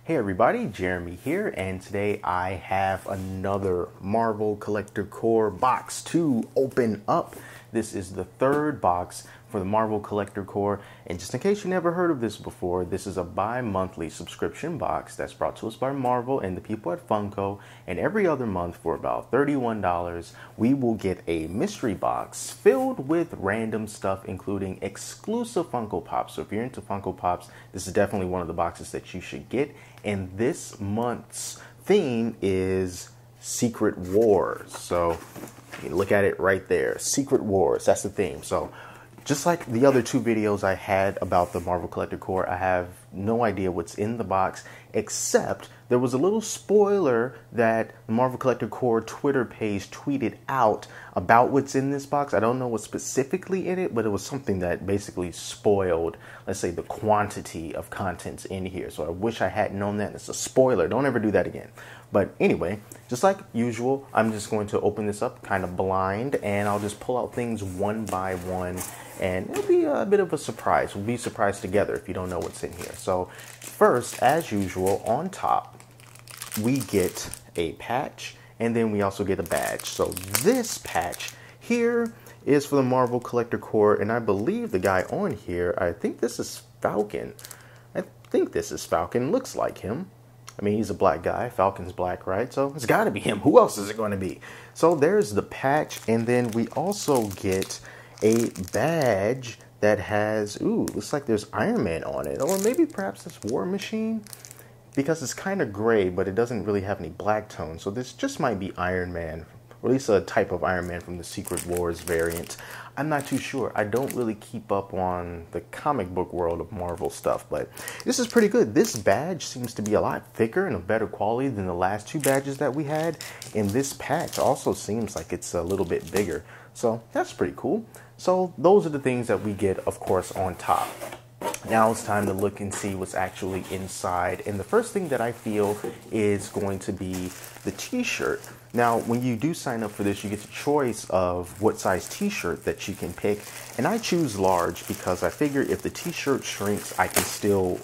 Hey everybody, Jeremy here, and today I have another Marvel Collector Core box to open up. This is the third box for the Marvel Collector Core, and just in case you never heard of this before, this is a bi-monthly subscription box that's brought to us by Marvel and the people at Funko, and every other month for about $31, we will get a mystery box filled with random stuff, including exclusive Funko Pops. So if you're into Funko Pops, this is definitely one of the boxes that you should get. And this month's theme is Secret Wars. So you can look at it right there. Secret Wars, that's the theme. So just like the other two videos I had about the Marvel Collector Core, I have no idea what's in the box, except there was a little spoiler that the Marvel Collector Core Twitter page tweeted out about what's in this box. I don't know what's specifically in it, but it was something that basically spoiled, let's say, the quantity of contents in here. So I wish I had known that. It's a spoiler. Don't ever do that again. But anyway, just like usual, I'm just going to open this up kind of blind, and I'll just pull out things one by one, and it'll be a bit of a surprise. We'll be surprised together if you don't know what's in here. So first, as usual, on top, we get a patch, and then we also get a badge. So this patch here is for the Marvel Collector Core, and I believe the guy on here, I think this is Falcon. Looks like him. I mean, he's a black guy. Falcon's black, right? So it's got to be him. Who else is it going to be? So there's the patch, and then we also get a badge that has, looks like there's Iron Man on it, or maybe perhaps it's War Machine, because it's kind of gray, but it doesn't really have any black tone. So this just might be Iron Man, or at least a type of Iron Man from the Secret Wars variant. I'm not too sure. I don't really keep up on the comic book world of Marvel stuff, but this is pretty good. This badge seems to be a lot thicker and of better quality than the last two badges that we had, and this patch also seems like it's a little bit bigger. So that's pretty cool. So those are the things that we get, of course, on top. Now it's time to look and see what's actually inside. And the first thing that I feel is going to be the t-shirt. Now, when you do sign up for this, you get the choice of what size t-shirt that you can pick. And I choose large because I figure if the t-shirt shrinks, I can still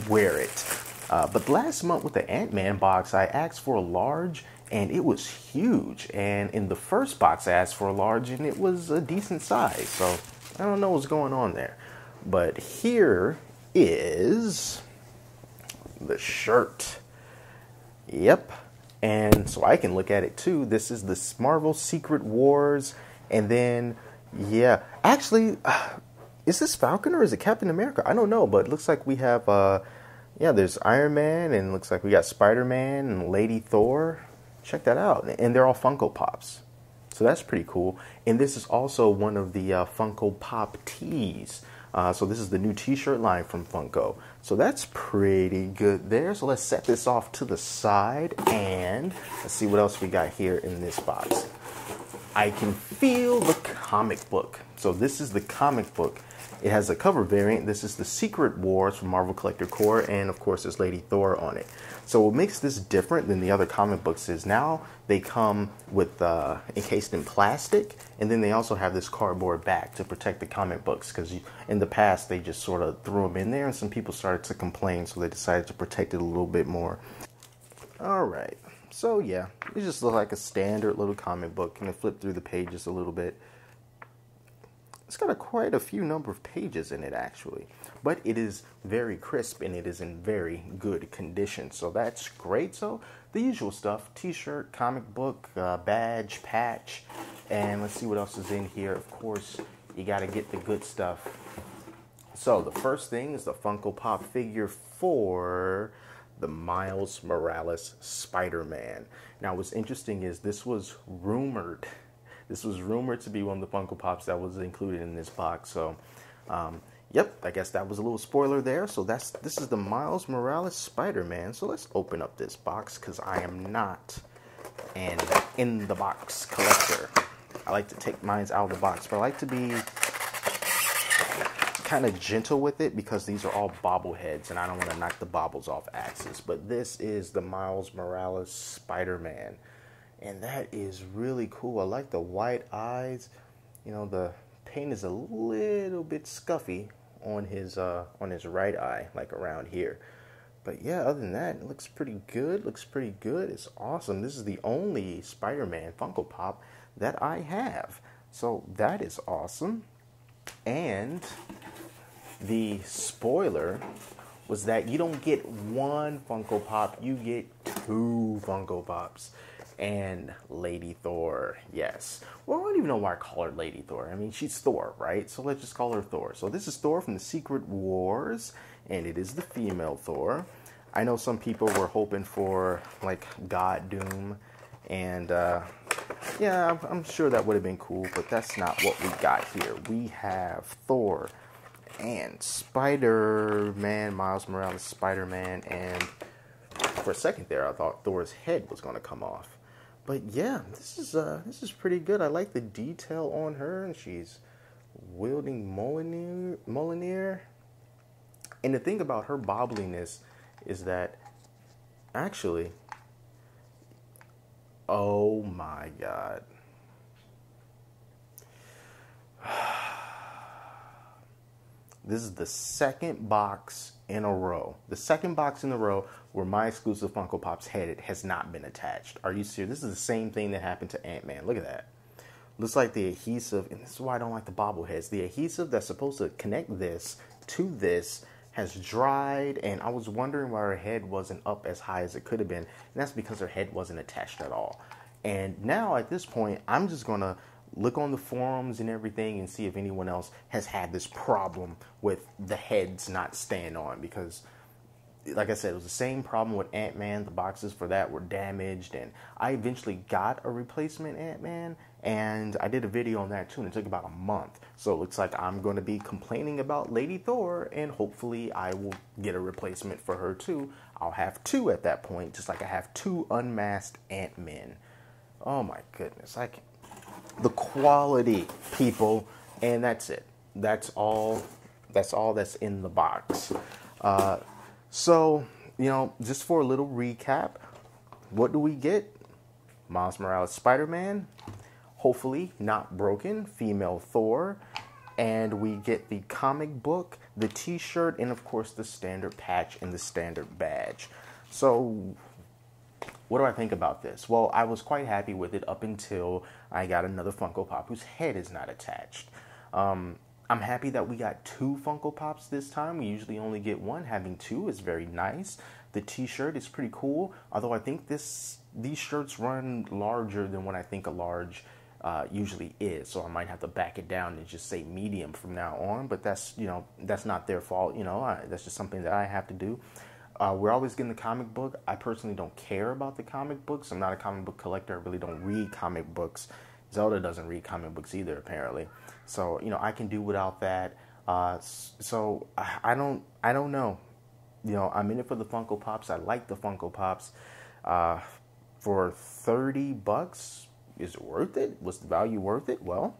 wear it. But last month with the Ant-Man box, I asked for a large, and it was huge. And in the first box, I asked for a large, and it was a decent size. So I don't know what's going on there. But here is the shirt. Yep. And so I can look at it too. This is the Marvel Secret Wars. And then, yeah. Actually, is this Falcon or is it Captain America? I don't know. But it looks like we have, there's Iron Man. And it looks like we got Spider-Man and Lady Thor. Check that out. And they're all Funko Pops. So that's pretty cool. And this is also one of the Funko Pop tees. So this is the new t-shirt line from Funko. So that's pretty good there. So let's set this off to the side and let's see what else we got here in this box. I can feel the comic book. So this is the comic book. It has a cover variant. This is the Secret Wars from Marvel Collector Core, and of course there's Lady Thor on it. So what makes this different than the other comic books is now they come with encased in plastic, and then they also have this cardboard back to protect the comic books, because in the past they just sort of threw them in there and some people started to complain, so they decided to protect it a little bit more. Alright, so yeah, it just looks like a standard little comic book. Can I flip through the pages a little bit? It's got quite a few number of pages in it, actually. But it is very crisp, and it is in very good condition. So that's great. So the usual stuff, t-shirt, comic book, badge, patch. And let's see what else is in here. Of course, you got to get the good stuff. So the first thing is the Funko Pop figure for the Miles Morales Spider-Man. Now, what's interesting is this was rumored. This was rumored to be one of the Funko Pops that was included in this box. So, yep, I guess that was a little spoiler there. So this is the Miles Morales Spider-Man. So let's open up this box, because I am not an in-the-box collector. I like to take mine out of the box, but I like to be kind of gentle with it because these are all bobbleheads, and I don't want to knock the baubles off axis. But this is the Miles Morales Spider-Man. And that is really cool. I like the white eyes. You know, the paint is a little bit scuffy on his right eye, like around here. But yeah, other than that, it looks pretty good. Looks pretty good. It's awesome. This is the only Spider-Man Funko Pop that I have. So that is awesome. And the spoiler was that you don't get one Funko Pop, you get two Funko Pops. And Lady Thor, yes. Well, I don't even know why I call her Lady Thor. I mean, she's Thor, right? So let's just call her Thor. So this is Thor from the Secret Wars, and it is the female Thor. I know some people were hoping for, like, God Doom, and yeah, I'm sure that would have been cool, but that's not what we got here. We have Thor and Spider-Man, Miles Morales, Spider-Man, and for a second there, I thought Thor's head was going to come off. But yeah, this is pretty good. I like the detail on her, and she's wielding Mjolnir. And the thing about her bobbliness is that, actually, oh my God. This is the second box in a row. The second box in a row where my exclusive Funko Pop's head has not been attached. Are you serious? This is the same thing that happened to Ant-Man. Look at that. Looks like the adhesive, and this is why I don't like the bobbleheads. The adhesive that's supposed to connect this to this has dried, and I was wondering why her head wasn't up as high as it could have been, and that's because her head wasn't attached at all. And now at this point, I'm just gonna look on the forums and everything and see if anyone else has had this problem with the heads not staying on, because like I said, it was the same problem with Ant-Man. The boxes for that were damaged, and I eventually got a replacement Ant-Man, and I did a video on that too, and it took about a month. So it looks like I'm going to be complaining about Lady Thor, and hopefully I will get a replacement for her too. I'll have two at that point, just like I have two unmasked Ant-Men. Oh my goodness, the quality, people, and that's it. That's all that's in the box. So, you know, just for a little recap, what do we get? Miles Morales Spider-Man, hopefully not broken, female Thor, and we get the comic book, the t-shirt, and of course the standard patch and the standard badge. So what do I think about this? Well, I was quite happy with it up until I got another Funko Pop whose head is not attached. I'm happy that we got two Funko Pops this time. We usually only get one. Having two is very nice. The t-shirt is pretty cool, although I think these shirts run larger than what I think a large usually is, so I might have to back it down and just say medium from now on, but that's, you know, that's not their fault, you know, that's just something that I have to do. We're always getting the comic book. I personally don't care about the comic books. I'm not a comic book collector. I really don't read comic books. Zelda doesn't read comic books either, apparently. So, you know, I can do without that. So I don't know. You know, I'm in it for the Funko Pops. I like the Funko Pops. For $30, is it worth it? Was the value worth it? Well,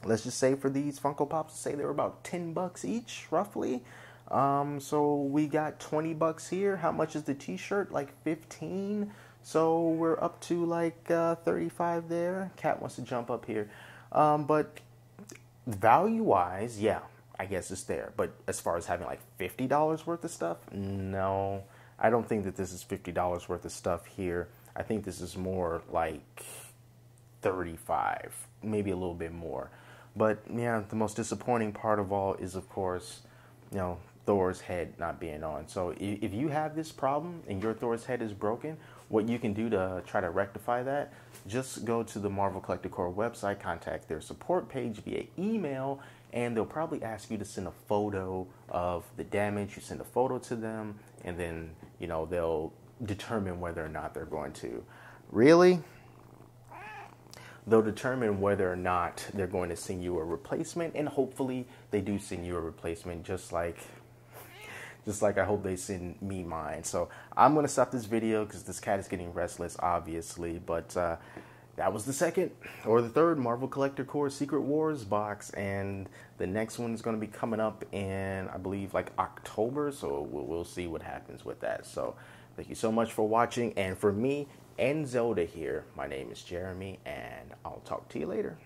let's just say for these Funko Pops, say they were about $10 each, roughly. So we got $20 here. How much is the t-shirt? Like 15. So we're up to like 35 there. Cat wants to jump up here. But value-wise, yeah, I guess it's there. But as far as having like $50 worth of stuff, no. I don't think that this is $50 worth of stuff here. I think this is more like 35, maybe a little bit more. But yeah, the most disappointing part of all is, of course, you know, Thor's head not being on. So if you have this problem and your Thor's head is broken, what you can do to try to rectify that, just go to the Marvel Collector Corps website, contact their support page via email, and they'll probably ask you to send a photo of the damage. You send a photo to them, and then, you know, they'll determine whether or not they're going to. Really? They'll determine whether or not they're going to send you a replacement, and hopefully they do send you a replacement, just like I hope they send me mine. So I'm going to stop this video because this cat is getting restless, obviously. But that was the second or the third Marvel Collector Corps Secret Wars box. And the next one is going to be coming up in, I believe, like October. So we'll see what happens with that. So thank you so much for watching. And for me and Zelda here, my name is Jeremy, and I'll talk to you later.